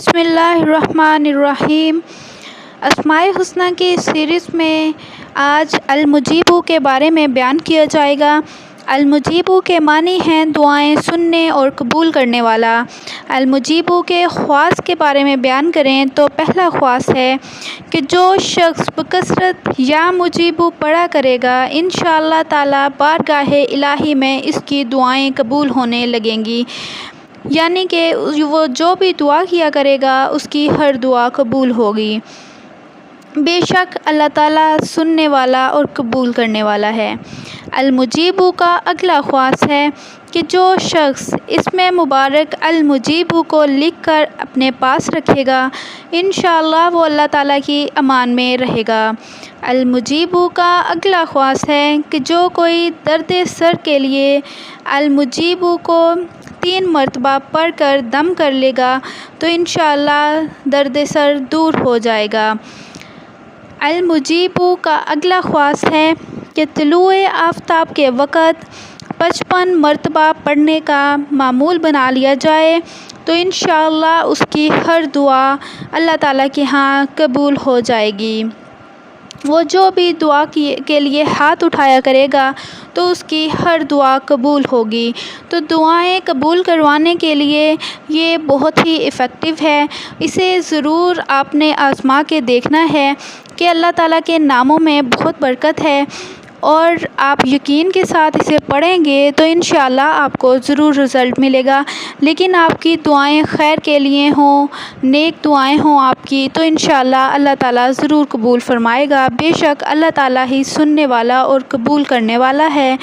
بسم اللہ الرحمن الرحیم۔ اسماء الحسنی کی سیریز میں آج المجیب کے بارے میں بیان کیا جائے گا۔ المجیب کے معنی ہیں دعائیں سننے اور قبول کرنے والا۔ المجیب کے خواص کے بارے میں بیان کریں تو پہلا خواص ہے کہ جو شخص بکثرت یا مجیب پڑھا کرے گا انشاءاللہ تعالی بارگاہ الہی میں اس کی دعائیں قبول ہونے لگیں گی، یعنی کہ وہ جو بھی دعا کیا کرے گا اس کی ہر دعا قبول ہوگی۔ بے شک اللہ تعالیٰ سننے والا اور قبول کرنے والا ہے۔ المجیب کا اگلا خواص ہے کہ جو شخص اس میں مبارک المجیب کو لکھ کر اپنے پاس رکھے گا انشاءاللہ وہ اللہ تعالیٰ کی امان میں رہے گا۔ المجیب کا اگلا خواص ہے کہ جو کوئی درد سر کے لیے المجیب کو 3 مرتبہ پڑھ کر دم کر لے گا تو انشاءاللہ درد سر دور ہو جائے گا۔ المجیب کا اگلا خواص ہے کہ طلوع آفتاب کے وقت 55 مرتبہ پڑھنے کا معمول بنا لیا جائے تو انشاءاللہ اس کی ہر دعا اللہ تعالیٰ کے ہاں قبول ہو جائے گی۔ وہ جو بھی دعا کے لیے ہاتھ اٹھایا کرے گا تو اس کی ہر دعا قبول ہوگی۔ تو دعائیں قبول کروانے کے لیے یہ بہت ہی ایفیکٹو ہے۔ اسے ضرور آپ نے آزما کے دیکھنا ہے کہ اللہ تعالیٰ کے ناموں میں بہت برکت ہے، اور آپ یقین کے ساتھ اسے پڑھیں گے تو انشاءاللہ آپ کو ضرور رزلٹ ملے گا۔ لیکن آپ کی دعائیں خیر کے لیے ہوں، نیک دعائیں ہوں آپ کی، تو انشاءاللہ اللہ تعالیٰ ضرور قبول فرمائے گا۔ بے شک اللہ تعالیٰ ہی سننے والا اور قبول کرنے والا ہے۔